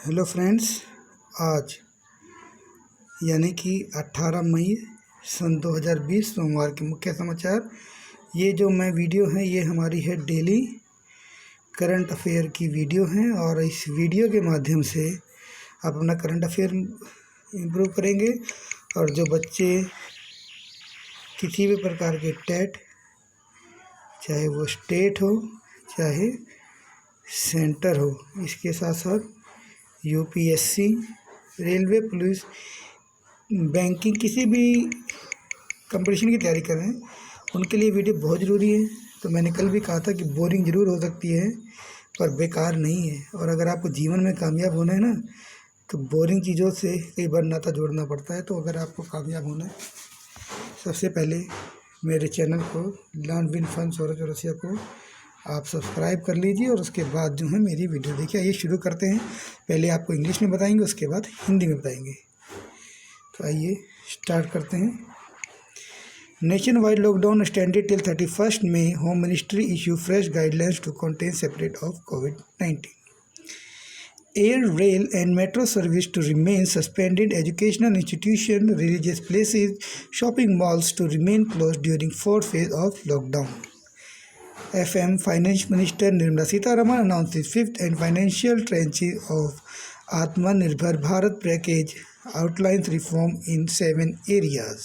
Hello friends. आज यानी कि 18 मई सन 2020 सोमवार के मुख्य समाचार। ये जो मैं वीडियो है ये हमारी है डेली करंट अफेयर की वीडियो है और इस वीडियो के माध्यम से आप अपना करंट अफेयर इम्प्रूव करेंगे। और जो बच्चे किसी भी प्रकार के टेट, चाहे वो स्टेट हो चाहे सेंटर हो, इसके साथ साथ यूपीएससी, रेलवे, पुलिस, बैंकिंग, किसी भी कंपटीशन की तैयारी कर रहे हैं उनके लिए वीडियो बहुत ज़रूरी है। तो मैंने कल भी कहा था कि बोरिंग ज़रूर हो सकती है पर बेकार नहीं है। और अगर आपको जीवन में कामयाब होना है ना, तो बोरिंग चीज़ों से कई बार नाता जोड़ना पड़ता है। तो अगर आपको कामयाब होना है, सबसे पहले मेरे चैनल को learn win fun Saurabh Chaurasia को आप सब्सक्राइब कर लीजिए और उसके बाद जो है मेरी वीडियो देखिए। आइए शुरू करते हैं। पहले आपको इंग्लिश में बताएंगे, उसके बाद हिंदी में बताएंगे। तो आइए स्टार्ट करते हैं। Nationwide lockdown extended till 31 May. Home ministry issue fresh guidelines to contain separate of COVID-19. Air, rail and metro service to remain suspended. Educational institutions, religious places, shopping malls to remain closed during fourth phase of lockdown. FM Finance Minister Nirmala Sitharaman announced the fifth and financial tranche of Atmanirbhar Bharat package, outlines reform in 7 areas.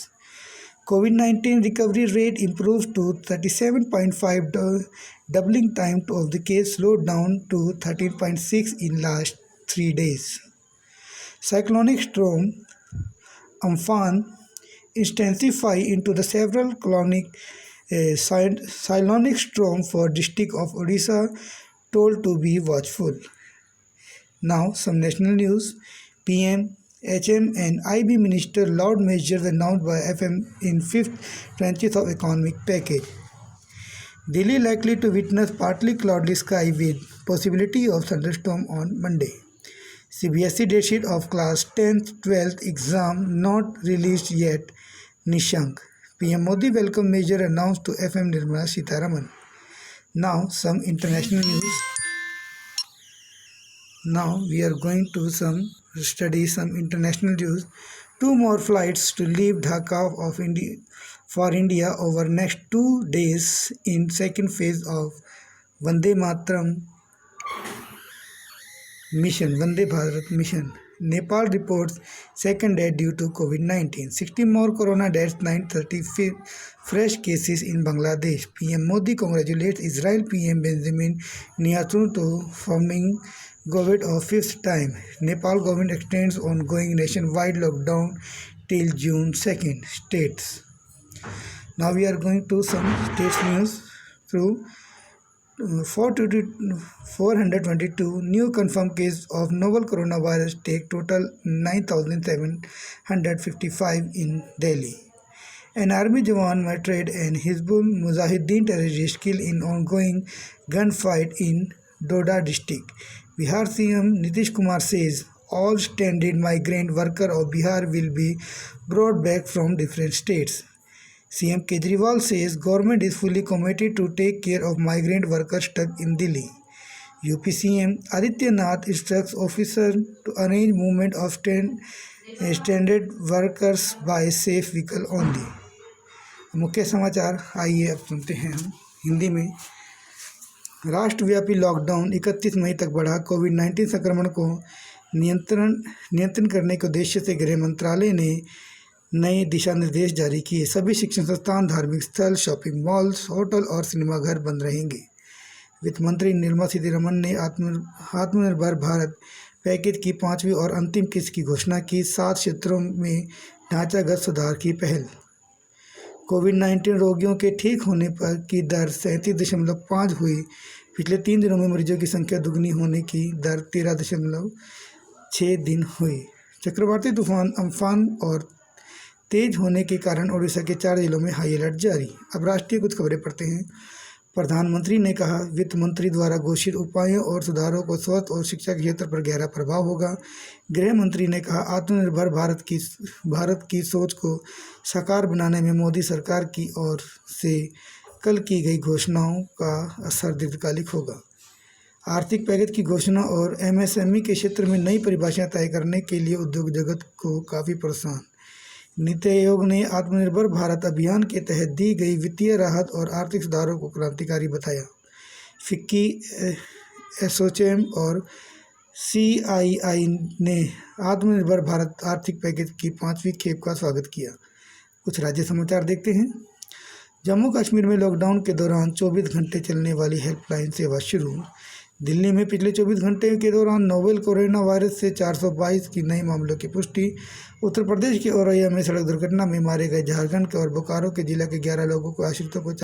COVID-19 recovery rate improved to 37.5, doubling time of the case slowed down to 13.6 in last 3 days. Cyclonic storm Amphan intensify into the several cyclonic storm for district of Odisha, told to be watchful. Now some national news. PM, HM and IB Minister loud measures announced by FM in 5th tranche of economic package. Delhi likely to witness partly cloudy sky with possibility of thunderstorm on Monday. CBSE date sheet of class 10th 12th exam not released yet. Nishank. PM Modi welcome measure announced to FM Nirmala Sitharaman. Now some international news. Now we are going to study some international news. 2 more flights to leave Dhaka for India over next 2 days in second phase of Vande Mataram mission, Vande Bharat mission. Nepal reports second death due to COVID-19. 60 more corona deaths, 930 fresh cases in Bangladesh. PM Modi congratulates Israel PM Benjamin Netanyahu to forming government of fifth time. Nepal government extends ongoing nationwide lockdown till June 2nd. States. Now we are going to some states news through 422 new confirmed cases of novel coronavirus take total 9,755 in Delhi. An army Jawan martyred and Hizbul Mujahideen terrorist killed in ongoing gunfight in Doda district. Bihar CM Nitish Kumar says all stranded migrant workers of Bihar will be brought back from different states. CM Kejriwal says government is fully committed to take care of migrant workers stuck in Delhi. UP CM Adityanath instructs officers to arrange movement of stranded workers by safe vehicle only. मुख्य समाचार आइए अब सुनते हैं हम हिंदी में। राष्ट्रव्यापी lockdown 31 मई तक बढ़ा। कोविड-19 संक्रमण को नियंत्रण करने के उद्देश्य से गृह मंत्रालय ने नए दिशा निर्देश जारी किए। सभी शिक्षण संस्थान, धार्मिक स्थल, शॉपिंग मॉल्स, होटल और सिनेमाघर बंद रहेंगे। वित्त मंत्री निर्मला सीतारमण ने आत्मनिर्भर भारत पैकेज की 5वीं और अंतिम किस्त की घोषणा की। 7 क्षेत्रों में ढांचागत सुधार की पहल। कोविड-19 रोगियों के ठीक होने पर की दर 37.5 हुई। पिछले 3 दिनों में मरीजों की संख्या दुगनी होने की दर 13.6 दिन हुई। चक्रवाती तूफान अम्फान और तेज होने के कारण ओडिशा के 4 जिलों में हाई अलर्ट जारी। अब राष्ट्रीय कुछ खबरें पढ़ते हैं। प्रधानमंत्री ने कहा वित्त मंत्री द्वारा घोषित उपायों और सुधारों को स्वास्थ्य और शिक्षा के क्षेत्र पर गहरा प्रभाव होगा। गृह मंत्री ने कहा आत्मनिर्भर भारत की सोच को साकार बनाने में मोदी सरकार की ओर से कल की गई घोषणाओं का असर दीर्घकालिक होगा। आर्थिक पैकेज की घोषणा और एमएसएमई के क्षेत्र में नई परिभाषाएं तय करने के लिए उद्योग जगत को काफ़ी प्रोत्साहन। नीति आयोग ने आत्मनिर्भर भारत अभियान के तहत दी गई वित्तीय राहत और आर्थिक सुधारों को क्रांतिकारी बताया। फिक्की, एसोचैम और सीआईआई ने आत्मनिर्भर भारत आर्थिक पैकेज की 5वीं खेप का स्वागत किया। कुछ राज्य समाचार देखते हैं। जम्मू कश्मीर में लॉकडाउन के दौरान 24 घंटे चलने वाली हेल्पलाइन सेवा शुरू। दिल्ली में पिछले 24 घंटे के दौरान नोवेल कोरोना वायरस से 422 की नए मामलों की पुष्टि। उत्तर प्रदेश के औरैया में सड़क दुर्घटना में मारे गए झारखंड के और बोकारो के जिला के 11 लोगों को आश्रितों को